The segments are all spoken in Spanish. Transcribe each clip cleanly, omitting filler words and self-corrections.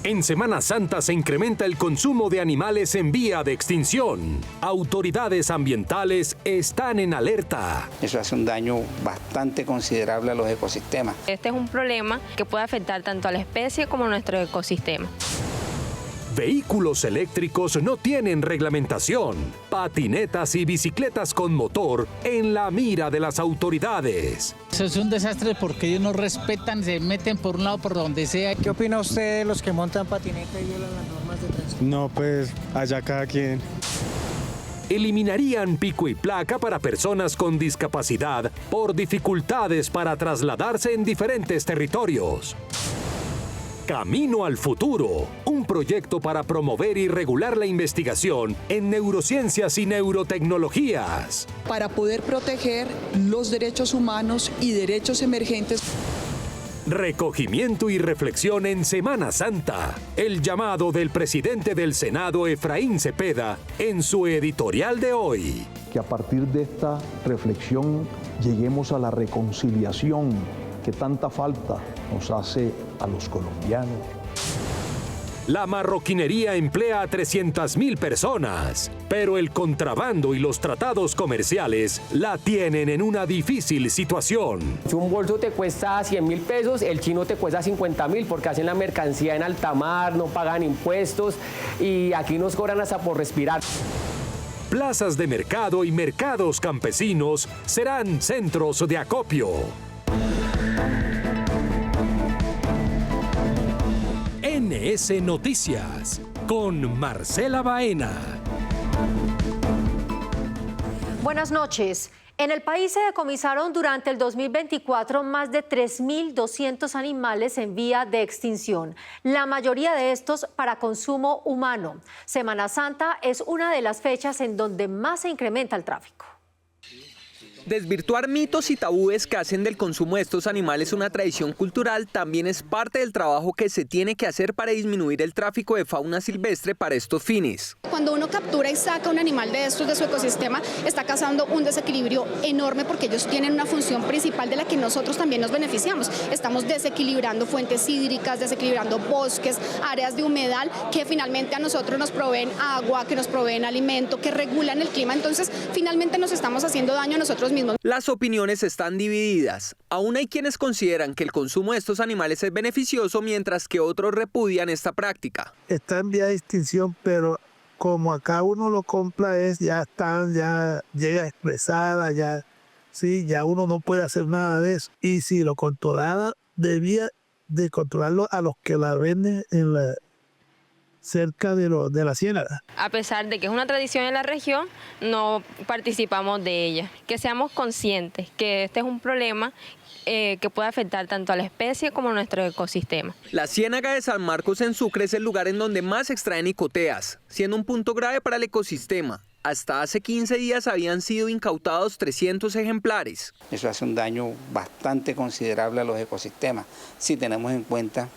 En Semana Santa se incrementa el consumo de animales en vía de extinción. Autoridades ambientales están en alerta. Eso hace un daño bastante considerable a los ecosistemas. Este es un problema que puede afectar tanto a la especie como a nuestro ecosistema. Vehículos eléctricos no tienen reglamentación. Patinetas y bicicletas con motor en la mira de las autoridades. Eso es un desastre porque ellos no respetan, se meten por un lado, por donde sea. ¿Qué opina usted de los que montan patineta y violan las normas de tránsito? No, pues allá cada quien. Eliminarían pico y placa para personas con discapacidad por dificultades para trasladarse en diferentes territorios. Camino al futuro, un proyecto para promover y regular la investigación en neurociencias y neurotecnologías. Para poder proteger los derechos humanos y derechos emergentes. Recogimiento y reflexión en Semana Santa. El llamado del presidente del Senado, Efraín Cepeda, en su editorial de hoy. Que a partir de esta reflexión lleguemos a la reconciliación que tanta falta nos hace a los colombianos. La marroquinería emplea a 300.000 personas, pero el contrabando y los tratados comerciales la tienen en una difícil situación. Si un bolso te cuesta 100.000 pesos, el chino te cuesta 50.000 porque hacen la mercancía en alta mar, no pagan impuestos y aquí nos cobran hasta por respirar. Plazas de mercado y mercados campesinos serán centros de acopio. NS Noticias, con Marcela Baena. Buenas noches. En el país se decomisaron durante el 2024 más de 3.200 animales en vía de extinción, la mayoría de estos para consumo humano. Semana Santa es una de las fechas en donde más se incrementa el tráfico. Desvirtuar mitos y tabúes que hacen del consumo de estos animales una tradición cultural también es parte del trabajo que se tiene que hacer para disminuir el tráfico de fauna silvestre para estos fines. Cuando uno captura y saca un animal de estos de su ecosistema, está causando un desequilibrio enorme porque ellos tienen una función principal de la que nosotros también nos beneficiamos. Estamos desequilibrando fuentes hídricas, desequilibrando bosques, áreas de humedal que finalmente a nosotros nos proveen agua, que nos proveen alimento, que regulan el clima. Entonces, finalmente nos estamos haciendo daño a nosotros mismos. Las opiniones están divididas. Aún hay quienes consideran que el consumo de estos animales es beneficioso, mientras que otros repudian esta práctica. Está en vía de extinción, pero como acá uno lo compra ya llega expresada, ya uno no puede hacer nada de eso. Y si lo controlara, debía de controlarlo a los que la venden cerca de la ciénaga. A pesar de que es una tradición en la región, no participamos de ella. Que seamos conscientes que este es un problema que puede afectar tanto a la especie como a nuestro ecosistema. La Ciénaga de San Marcos en Sucre es el lugar en donde más se extraen icoteas, siendo un punto grave para el ecosistema. Hasta hace 15 días habían sido incautados 300 ejemplares. Eso hace un daño bastante considerable a los ecosistemas, si tenemos en cuenta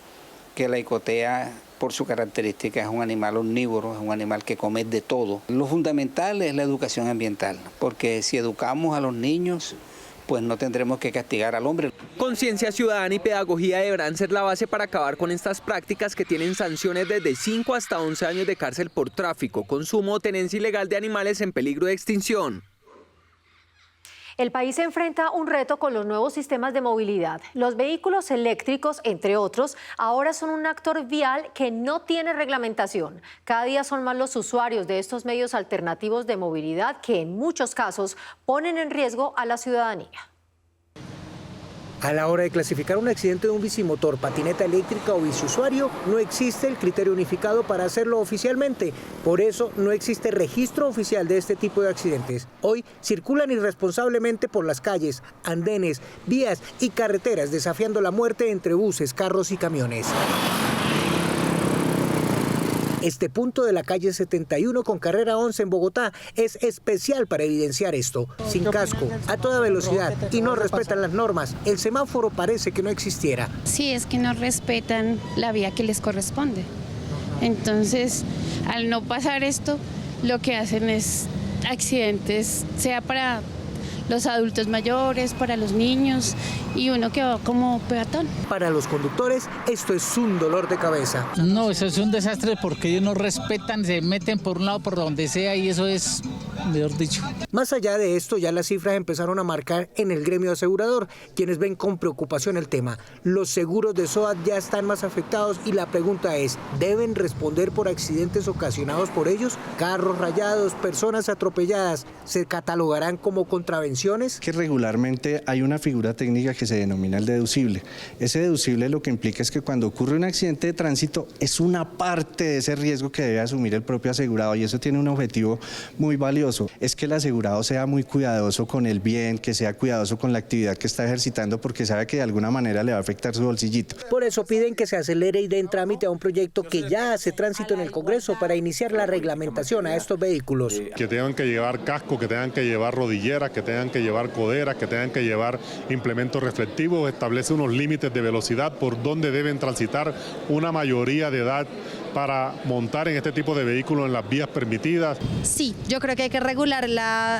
que la icotea, por su característica, es un animal omnívoro, es un animal que come de todo. Lo fundamental es la educación ambiental, porque si educamos a los niños, pues no tendremos que castigar al hombre. Conciencia ciudadana y pedagogía deberán ser la base para acabar con estas prácticas que tienen sanciones desde 5 hasta 11 años de cárcel por tráfico, consumo o tenencia ilegal de animales en peligro de extinción. El país se enfrenta a un reto con los nuevos sistemas de movilidad. Los vehículos eléctricos, entre otros, ahora son un actor vial que no tiene reglamentación. Cada día son más los usuarios de estos medios alternativos de movilidad que en muchos casos ponen en riesgo a la ciudadanía. A la hora de clasificar un accidente de un bicimotor, patineta eléctrica o biciusuario, no existe el criterio unificado para hacerlo oficialmente. Por eso no existe registro oficial de este tipo de accidentes. Hoy circulan irresponsablemente por las calles, andenes, vías y carreteras, desafiando la muerte entre buses, carros y camiones. Este punto de la calle 71 con carrera 11 en Bogotá es especial para evidenciar esto. Sin casco, a toda velocidad y no respetan las normas. El semáforo parece que no existiera. Sí, es que no respetan la vía que les corresponde. Entonces, al no pasar esto, lo que hacen es accidentes, sea para los adultos mayores, para los niños y uno que va como peatón. Para los conductores esto es un dolor de cabeza. No, eso es un desastre porque ellos no respetan, se meten por un lado por donde sea y eso es, mejor dicho. Más allá de esto, ya las cifras empezaron a marcar en el gremio asegurador, quienes ven con preocupación el tema. Los seguros de SOAT ya están más afectados y la pregunta es, ¿deben responder por accidentes ocasionados por ellos? Carros rayados, personas atropelladas, ¿se catalogarán como contravenciones? Que regularmente hay una figura técnica que se denomina el deducible. Ese deducible lo que implica es que cuando ocurre un accidente de tránsito es una parte de ese riesgo que debe asumir el propio asegurado, y eso tiene un objetivo muy valioso, es que el asegurado sea muy cuidadoso con el bien, que sea cuidadoso con la actividad que está ejercitando, porque sabe que de alguna manera le va a afectar su bolsillito. Por eso piden que se acelere y dé en trámite a un proyecto que ya hace tránsito en el Congreso para iniciar la reglamentación a estos vehículos. Que tengan que llevar casco, que tengan que llevar rodilleras, que tengan que llevar coderas, que tengan que llevar implementos reflectivos, establece unos límites de velocidad por donde deben transitar una mayoría de edad para montar en este tipo de vehículos en las vías permitidas. Sí, yo creo que hay que regular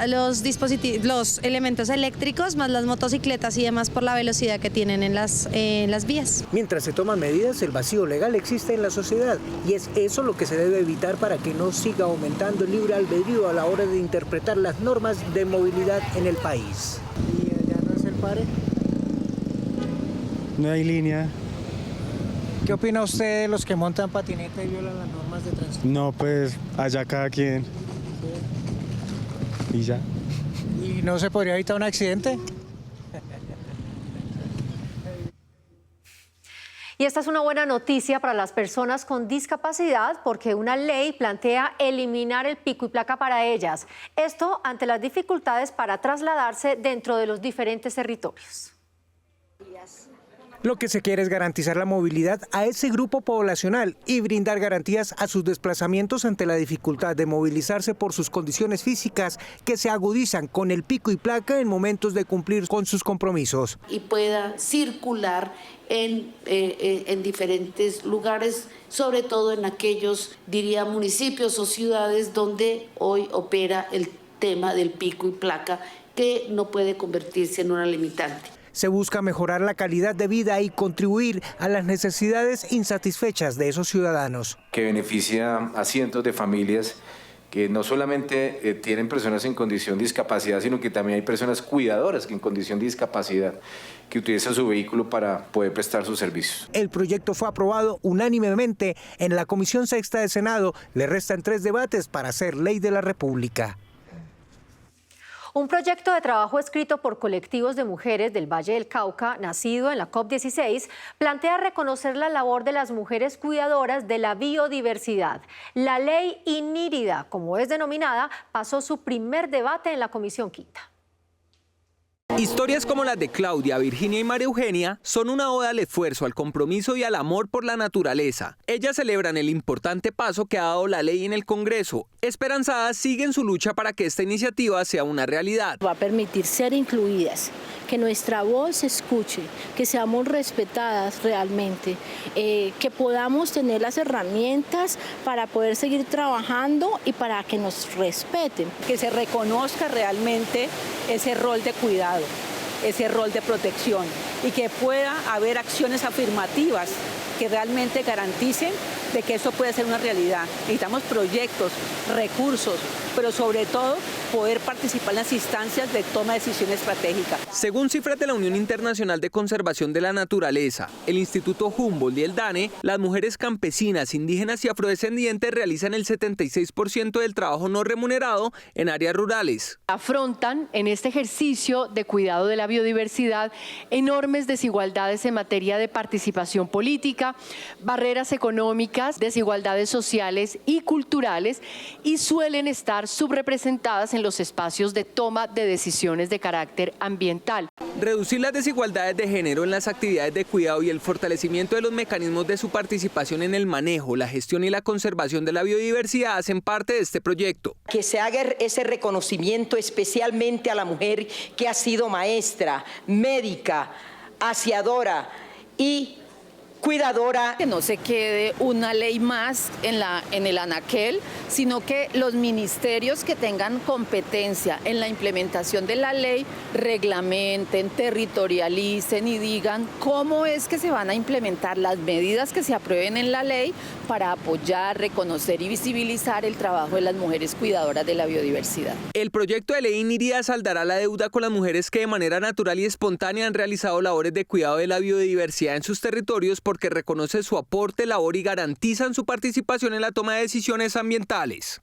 los dispositivos, los elementos eléctricos más las motocicletas y demás por la velocidad que tienen en las vías. Mientras se toman medidas, el vacío legal existe en la sociedad y es eso lo que se debe evitar para que no siga aumentando el libre albedrío a la hora de interpretar las normas de movilidad en el país. ¿Y allá no es el pare? No hay línea. ¿Qué opina usted de los que montan patineta y violan las normas de tránsito? No, pues allá cada quien. Sí. Y ya. ¿Y no se podría evitar un accidente? Y esta es una buena noticia para las personas con discapacidad porque una ley plantea eliminar el pico y placa para ellas. Esto ante las dificultades para trasladarse dentro de los diferentes territorios. Lo que se quiere es garantizar la movilidad a ese grupo poblacional y brindar garantías a sus desplazamientos ante la dificultad de movilizarse por sus condiciones físicas que se agudizan con el pico y placa en momentos de cumplir con sus compromisos. Y pueda circular en diferentes lugares, sobre todo en aquellos, diría, municipios o ciudades donde hoy opera el tema del pico y placa, que no puede convertirse en una limitante. Se busca mejorar la calidad de vida y contribuir a las necesidades insatisfechas de esos ciudadanos. Que beneficia a cientos de familias que no solamente tienen personas en condición de discapacidad, sino que también hay personas cuidadoras que en condición de discapacidad que utilizan su vehículo para poder prestar sus servicios. El proyecto fue aprobado unánimemente en la Comisión Sexta del Senado. Le restan 3 debates para ser ley de la República. Un proyecto de trabajo escrito por colectivos de mujeres del Valle del Cauca, nacido en la COP16, plantea reconocer la labor de las mujeres cuidadoras de la biodiversidad. La ley INIRIDA, como es denominada, pasó su primer debate en la Comisión Quinta. Historias como las de Claudia, Virginia y María Eugenia son una oda al esfuerzo, al compromiso y al amor por la naturaleza. Ellas celebran el importante paso que ha dado la ley en el Congreso. Esperanzadas siguen su lucha para que esta iniciativa sea una realidad. Va a permitir ser incluidas, que nuestra voz se escuche, que seamos respetadas realmente, que podamos tener las herramientas para poder seguir trabajando y para que nos respeten. Que se reconozca realmente ese rol de cuidado, ese rol de protección y que pueda haber acciones afirmativas que realmente garanticen de que eso puede ser una realidad. Necesitamos proyectos, recursos, pero sobre todo poder participar en las instancias de toma de decisión estratégica. Según cifras de la Unión Internacional de Conservación de la Naturaleza, el Instituto Humboldt y el DANE, las mujeres campesinas, indígenas y afrodescendientes realizan el 76% del trabajo no remunerado en áreas rurales. Afrontan en este ejercicio de cuidado de la biodiversidad enormes desigualdades en materia de participación política, barreras económicas, desigualdades sociales y culturales y suelen estar subrepresentadas en los espacios de toma de decisiones de carácter ambiental. Reducir las desigualdades de género en las actividades de cuidado y el fortalecimiento de los mecanismos de su participación en el manejo, la gestión y la conservación de la biodiversidad hacen parte de este proyecto. Que se haga ese reconocimiento especialmente a la mujer que ha sido maestra, médica, aseadora y cuidadora. Que no se quede una ley más en el anaquel, sino que los ministerios que tengan competencia en la implementación de la ley reglamenten, territorialicen y digan cómo es que se van a implementar las medidas que se aprueben en la ley para apoyar, reconocer y visibilizar el trabajo de las mujeres cuidadoras de la biodiversidad. El proyecto de ley iría saldará la deuda con las mujeres que de manera natural y espontánea han realizado labores de cuidado de la biodiversidad en sus territorios, porque reconoce su aporte, labor y garantizan su participación en la toma de decisiones ambientales.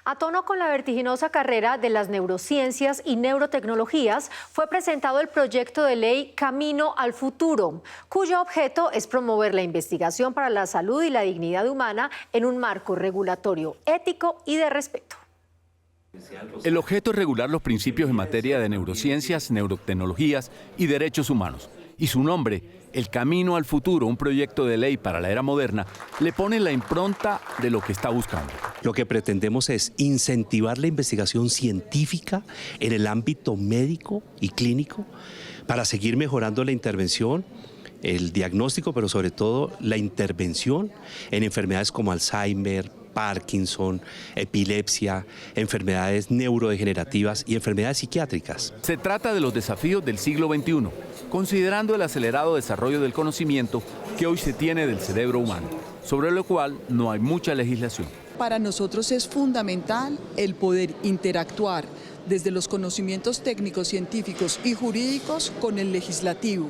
A tono con la vertiginosa carrera de las neurociencias y neurotecnologías, fue presentado el proyecto de ley Camino al Futuro, cuyo objeto es promover la investigación para la salud y la dignidad humana en un marco regulatorio, ético y de respeto. El objeto es regular los principios en materia de neurociencias, neurotecnologías y derechos humanos. Y su nombre, El Camino al Futuro, un proyecto de ley para la era moderna, le pone la impronta de lo que está buscando. Lo que pretendemos es incentivar la investigación científica en el ámbito médico y clínico para seguir mejorando la intervención, el diagnóstico, pero sobre todo la intervención en enfermedades como Alzheimer, Parkinson, epilepsia, enfermedades neurodegenerativas y enfermedades psiquiátricas. Se trata de los desafíos del siglo XXI, considerando el acelerado desarrollo del conocimiento que hoy se tiene del cerebro humano, sobre lo cual no hay mucha legislación. Para nosotros es fundamental el poder interactuar desde los conocimientos técnicos, científicos y jurídicos con el legislativo,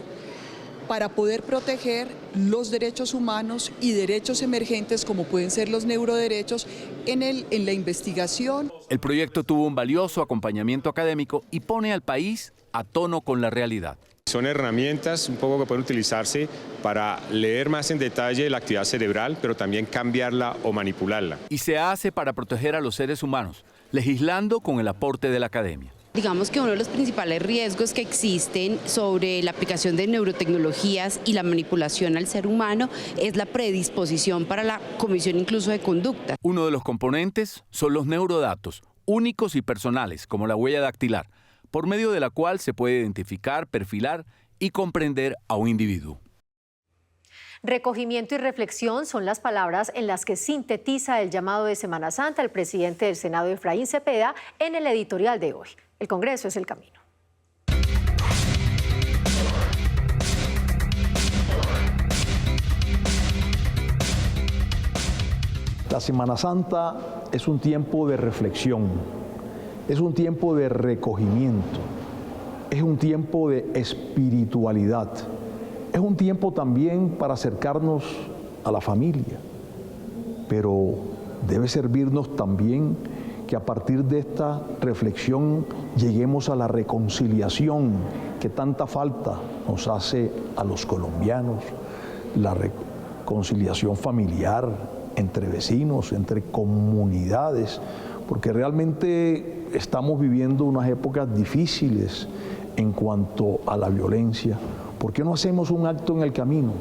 para poder proteger los derechos humanos y derechos emergentes como pueden ser los neuroderechos en la investigación. El proyecto tuvo un valioso acompañamiento académico y pone al país a tono con la realidad. Son herramientas un poco que pueden utilizarse para leer más en detalle la actividad cerebral, pero también cambiarla o manipularla. Y se hace para proteger a los seres humanos, legislando con el aporte de la academia. Digamos que uno de los principales riesgos que existen sobre la aplicación de neurotecnologías y la manipulación al ser humano es la predisposición para la comisión incluso de conducta. Uno de los componentes son los neurodatos, únicos y personales, como la huella dactilar, por medio de la cual se puede identificar, perfilar y comprender a un individuo. Recogimiento y reflexión son las palabras en las que sintetiza el llamado de Semana Santa el presidente del Senado, Efraín Cepeda, en el editorial de hoy. El Congreso es el camino. La Semana Santa es un tiempo de reflexión, es un tiempo de recogimiento, es un tiempo de espiritualidad, es un tiempo también para acercarnos a la familia, pero debe servirnos también que a partir de esta reflexión lleguemos a la reconciliación que tanta falta nos hace a los colombianos, la reconciliación familiar entre vecinos, entre comunidades, porque realmente estamos viviendo unas épocas difíciles en cuanto a la violencia. ¿Por qué no hacemos un acto en el camino?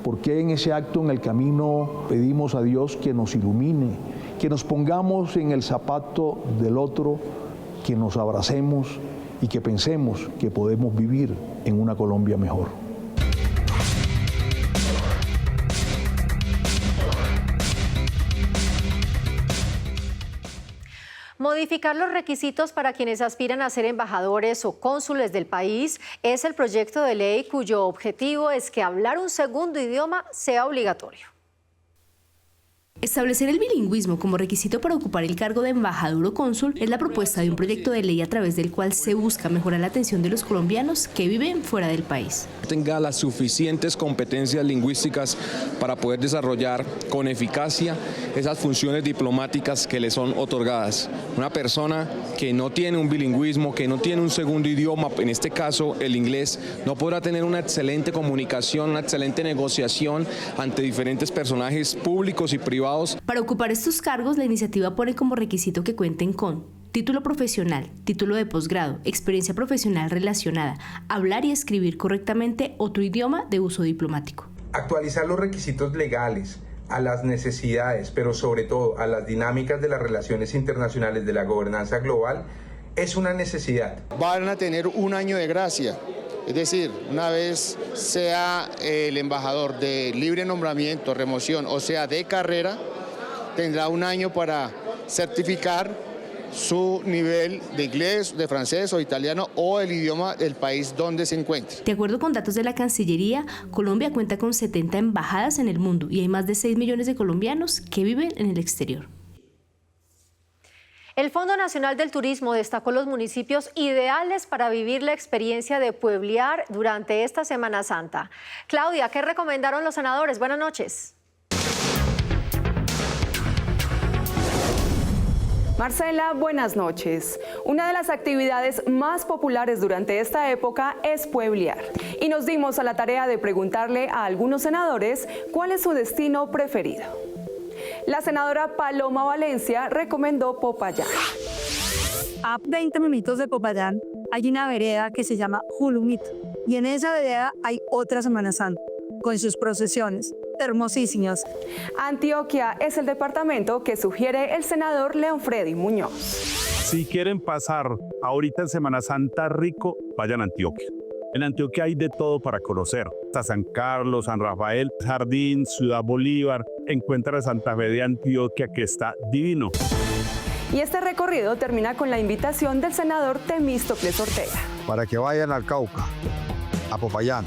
¿Por qué en ese acto en el camino pedimos a Dios que nos ilumine, que nos pongamos en el zapato del otro, que nos abracemos y que pensemos que podemos vivir en una Colombia mejor? Modificar los requisitos para quienes aspiran a ser embajadores o cónsules del país es el proyecto de ley cuyo objetivo es que hablar un segundo idioma sea obligatorio. Establecer el bilingüismo como requisito para ocupar el cargo de embajador o cónsul es la propuesta de un proyecto de ley a través del cual se busca mejorar la atención de los colombianos que viven fuera del país. Tenga las suficientes competencias lingüísticas para poder desarrollar con eficacia esas funciones diplomáticas que le son otorgadas. Una persona que no tiene un bilingüismo, que no tiene un segundo idioma, en este caso el inglés, no podrá tener una excelente comunicación, una excelente negociación ante diferentes personajes públicos y privados. Para ocupar estos cargos, la iniciativa pone como requisito que cuenten con título profesional, título de posgrado, experiencia profesional relacionada, hablar y escribir correctamente otro idioma de uso diplomático. Actualizar los requisitos legales a las necesidades, pero sobre todo a las dinámicas de las relaciones internacionales de la gobernanza global, es una necesidad. Van a tener un año de gracia. Es decir, una vez sea el embajador de libre nombramiento, remoción, o sea de carrera, tendrá un año para certificar su nivel de inglés, de francés o italiano o el idioma del país donde se encuentre. De acuerdo con datos de la Cancillería, Colombia cuenta con 70 embajadas en el mundo y hay más de 6 millones de colombianos que viven en el exterior. El Fondo Nacional del Turismo destacó los municipios ideales para vivir la experiencia de pueblear durante esta Semana Santa. Claudia, ¿qué recomendaron los senadores? Buenas noches. Marcela, buenas noches. Una de las actividades más populares durante esta época es pueblear. Y nos dimos a la tarea de preguntarle a algunos senadores cuál es su destino preferido. La senadora Paloma Valencia recomendó Popayán. A 20 minutos de Popayán hay una vereda que se llama Julumito. Y en esa vereda hay otra Semana Santa, con sus procesiones hermosísimas. Antioquia es el departamento que sugiere el senador León Freddy Muñoz. Si quieren pasar ahorita en Semana Santa rico, vayan a Antioquia. En Antioquia hay de todo para conocer. Está San Carlos, San Rafael, Jardín, Ciudad Bolívar. Encuentra Santa Fe de Antioquia, que está divino. Y este recorrido termina con la invitación del senador Temístocles Ortega. Para que vayan al Cauca, a Popayán,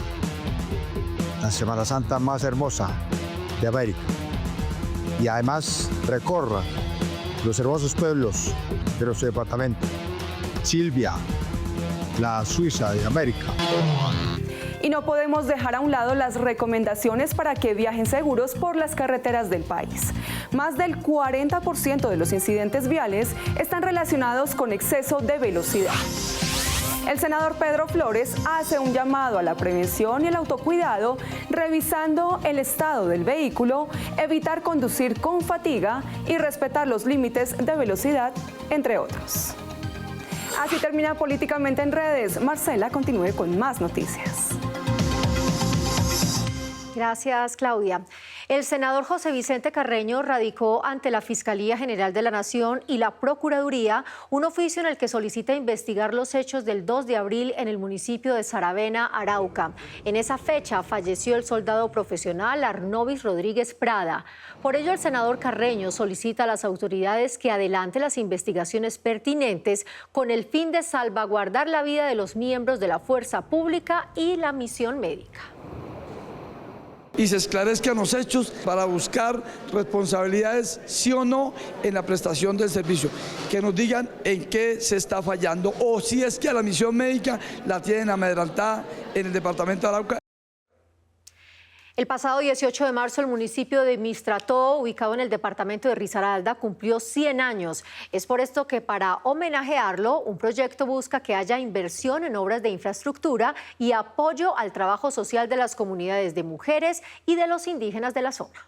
la Semana Santa más hermosa de América. Y además recorran los hermosos pueblos de nuestro departamento. Silvia, la Suiza de América. Y no podemos dejar a un lado las recomendaciones para que viajen seguros por las carreteras del país. Más del 40% de los incidentes viales están relacionados con exceso de velocidad. El senador Pedro Flores hace un llamado a la prevención y el autocuidado, revisando el estado del vehículo, evitar conducir con fatiga y respetar los límites de velocidad, entre otros. Así termina Políticamente en Redes. Marcela, continúe con más noticias. Gracias, Claudia. El senador José Vicente Carreño radicó ante la Fiscalía General de la Nación y la Procuraduría un oficio en el que solicita investigar los hechos del 2 de abril en el municipio de Saravena, Arauca. En esa fecha falleció el soldado profesional Arnovis Rodríguez Prada. Por ello, el senador Carreño solicita a las autoridades que adelante las investigaciones pertinentes con el fin de salvaguardar la vida de los miembros de la fuerza pública y la misión médica. Y se esclarezcan los hechos para buscar responsabilidades, sí o no, en la prestación del servicio. Que nos digan en qué se está fallando o si es que a la misión médica la tienen amedrentada en el departamento de Arauca. El pasado 18 de marzo, el municipio de Mistrató, ubicado en el departamento de Risaralda, cumplió 100 años. Es por esto que para homenajearlo, un proyecto busca que haya inversión en obras de infraestructura y apoyo al trabajo social de las comunidades de mujeres y de los indígenas de la zona.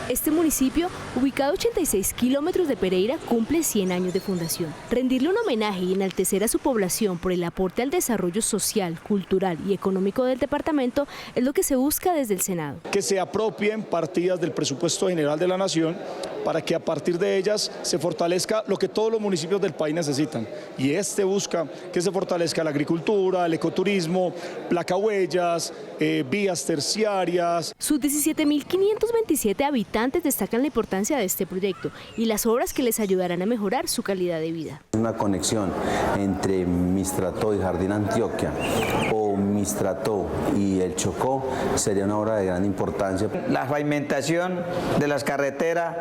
Este municipio, ubicado a 86 kilómetros de Pereira, cumple 100 años de fundación. Rendirle un homenaje y enaltecer a su población por el aporte al desarrollo social, cultural y económico del departamento es lo que se busca desde el Senado. Que se apropien partidas del presupuesto general de la Nación para que a partir de ellas se fortalezca lo que todos los municipios del país necesitan. Y este busca que se fortalezca la agricultura, el ecoturismo, placahuellas, vías terciarias. Sus 17.527 habitantes destacan la importancia de este proyecto y las obras que les ayudarán a mejorar su calidad de vida. Una conexión entre Mistrató y Jardín Antioquia o Mistrató y el Chocó sería una obra de gran importancia. La pavimentación de las carreteras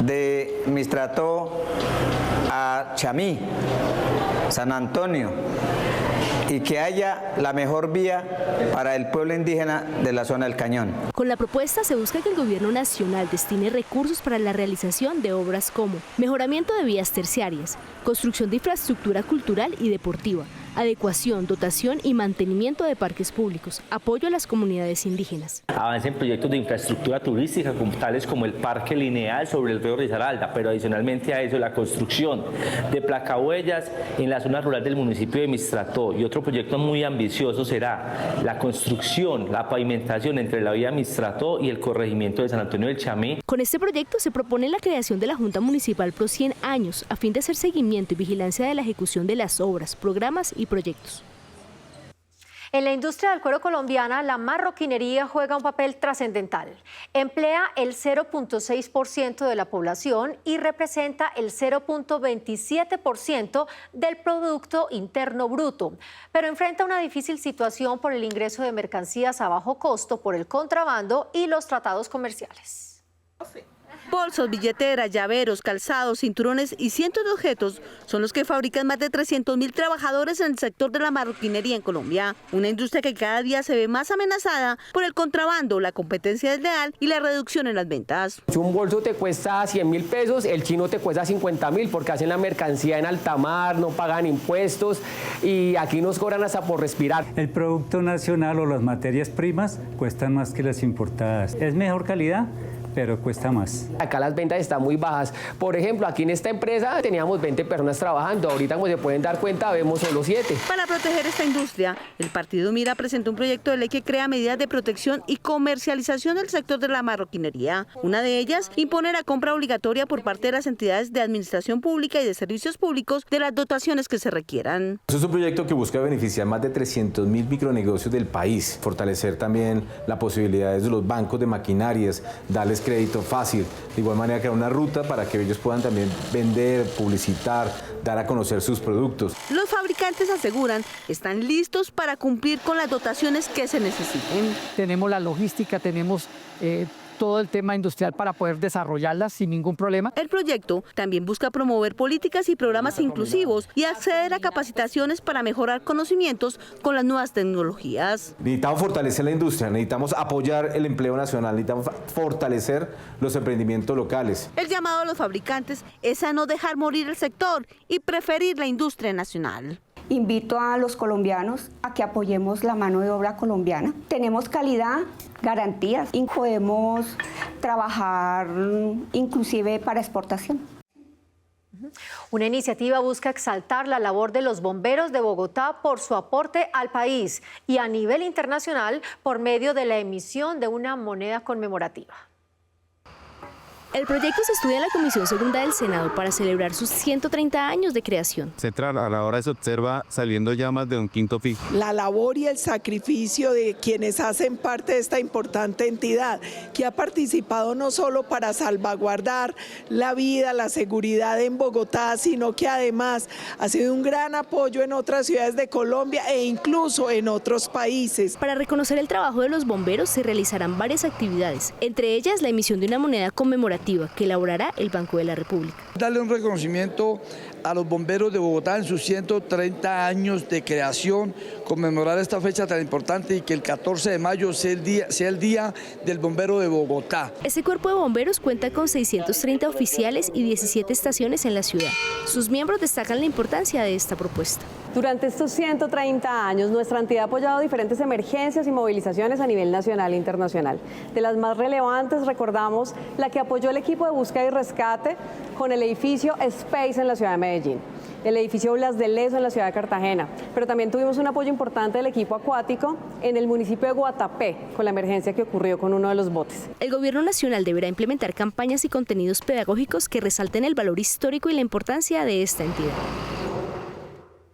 de Mistrató a Chamí, San Antonio, y que haya la mejor vía para el pueblo indígena de la zona del Cañón. Con la propuesta se busca que el gobierno nacional destine recursos para la realización de obras como mejoramiento de vías terciarias, construcción de infraestructura cultural y deportiva, adecuación, dotación y mantenimiento de parques públicos, apoyo a las comunidades indígenas. Avance en proyectos de infraestructura turística tales como el Parque Lineal sobre el río Risaralda, pero adicionalmente a eso la construcción de placahuellas en la zona rural del municipio de Mistrató, y otro proyecto muy ambicioso será la construcción, la pavimentación entre la vía Mistrató y el corregimiento de San Antonio del Chamí. Con este proyecto se propone la creación de la Junta Municipal Pro 100 años a fin de hacer seguimiento y vigilancia de la ejecución de las obras, programas y proyectos. En la industria del cuero colombiana, la marroquinería juega un papel trascendental. Emplea el 0.6% de la población y representa el 0.27% del Producto Interno Bruto, pero enfrenta una difícil situación por el ingreso de mercancías a bajo costo por el contrabando y los tratados comerciales. Bolsos, billeteras, llaveros, calzados, cinturones y cientos de objetos son los que fabrican más de 300.000 trabajadores en el sector de la marroquinería en Colombia. Una industria que cada día se ve más amenazada por el contrabando, la competencia desleal y la reducción en las ventas. Si un bolso te cuesta 100.000 pesos, el chino te cuesta 50.000 porque hacen la mercancía en alta mar, no pagan impuestos y aquí nos cobran hasta por respirar. El producto nacional o las materias primas cuestan más que las importadas. Es mejor calidad, pero cuesta más. Acá las ventas están muy bajas. Por ejemplo, aquí en esta empresa teníamos 20 personas trabajando. Ahorita, como se pueden dar cuenta, vemos solo 7. Para proteger esta industria, el partido Mira presentó un proyecto de ley que crea medidas de protección y comercialización del sector de la marroquinería. Una de ellas, imponer la compra obligatoria por parte de las entidades de administración pública y de servicios públicos de las dotaciones que se requieran. Es un proyecto que busca beneficiar más de 300.000 micronegocios del país, fortalecer también las posibilidades de los bancos de maquinarias, darles crédito fácil, de igual manera crear una ruta para que ellos puedan también vender, publicitar, dar a conocer sus productos. Los fabricantes aseguran están listos para cumplir con las dotaciones que se necesiten. Tenemos la logística, tenemos todo el tema industrial para poder desarrollarlas sin ningún problema. El proyecto también busca promover políticas y programas inclusivos y acceder a capacitaciones para mejorar conocimientos con las nuevas tecnologías. Necesitamos fortalecer la industria, necesitamos apoyar el empleo nacional, necesitamos fortalecer los emprendimientos locales. El llamado a los fabricantes es a no dejar morir el sector y preferir la industria nacional. Invito a los colombianos a que apoyemos la mano de obra colombiana. Tenemos calidad, garantías y podemos trabajar inclusive para exportación. Una iniciativa busca exaltar la labor de los bomberos de Bogotá por su aporte al país y a nivel internacional por medio de la emisión de una moneda conmemorativa. El proyecto se estudia en la Comisión Segunda del Senado para celebrar sus 130 años de creación. Central, a la hora se observa saliendo llamas de un quinto pico. La labor y el sacrificio de quienes hacen parte de esta importante entidad, que ha participado no solo para salvaguardar la vida, la seguridad en Bogotá, sino que además ha sido un gran apoyo en otras ciudades de Colombia e incluso en otros países. Para reconocer el trabajo de los bomberos se realizarán varias actividades, entre ellas la emisión de una moneda conmemorativa que elaborará el Banco de la República. Darle un reconocimiento a los bomberos de Bogotá en sus 130 años de creación, conmemorar esta fecha tan importante y que el 14 de mayo sea el día del bombero de Bogotá. Este cuerpo de bomberos cuenta con 630 oficiales y 17 estaciones en la ciudad. Sus miembros destacan la importancia de esta propuesta. Durante estos 130 años, nuestra entidad ha apoyado diferentes emergencias y movilizaciones a nivel nacional e internacional. De las más relevantes, recordamos la que apoyó el equipo de búsqueda y rescate con el edificio Space en la ciudad de Medellín, el edificio Blas de Lezo en la ciudad de Cartagena, pero también tuvimos un apoyo importante del equipo acuático en el municipio de Guatapé con la emergencia que ocurrió con uno de los botes. El gobierno nacional deberá implementar campañas y contenidos pedagógicos que resalten el valor histórico y la importancia de esta entidad.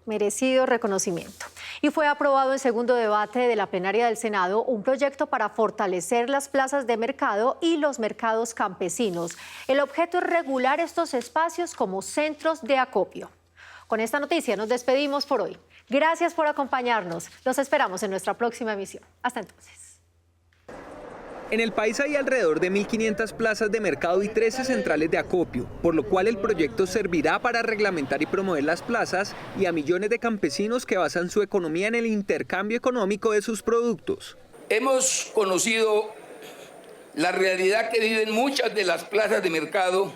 Merecido reconocimiento. Y fue aprobado en segundo debate de la plenaria del Senado un proyecto para fortalecer las plazas de mercado y los mercados campesinos. El objeto es regular estos espacios como centros de acopio. Con esta noticia nos despedimos por hoy. Gracias por acompañarnos. Los esperamos en nuestra próxima emisión. Hasta entonces. En el país hay alrededor de 1.500 plazas de mercado y 13 centrales de acopio, por lo cual el proyecto servirá para reglamentar y promover las plazas y a millones de campesinos que basan su economía en el intercambio económico de sus productos. Hemos conocido la realidad que viven muchas de las plazas de mercado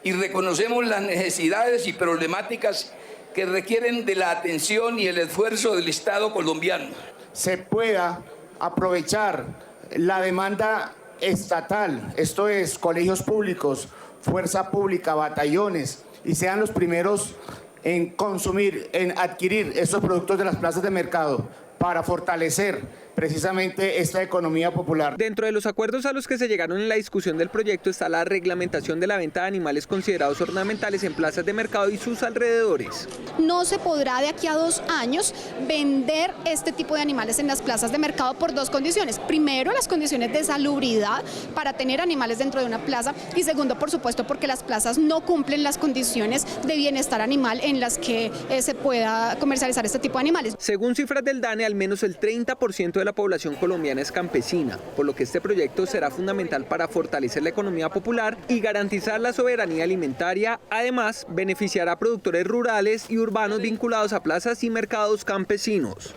y reconocemos las necesidades y problemáticas que requieren de la atención y el esfuerzo del Estado colombiano. Se pueda aprovechar la demanda estatal, esto es colegios públicos, fuerza pública, batallones, y sean los primeros en consumir, en adquirir estos productos de las plazas de mercado para fortalecer precisamente esta economía popular. Dentro de los acuerdos a los que se llegaron en la discusión del proyecto está la reglamentación de la venta de animales considerados ornamentales en plazas de mercado y sus alrededores. No se podrá de aquí a 2 años vender este tipo de animales en las plazas de mercado por 2 condiciones. Primero, las condiciones de salubridad para tener animales dentro de una plaza, y segundo, por supuesto, porque las plazas no cumplen las condiciones de bienestar animal en las que se pueda comercializar este tipo de animales. Según cifras del DANE, al menos el 30% de la población colombiana es campesina, por lo que este proyecto será fundamental para fortalecer la economía popular y garantizar la soberanía alimentaria. Además, beneficiará a productores rurales y urbanos vinculados a plazas y mercados campesinos.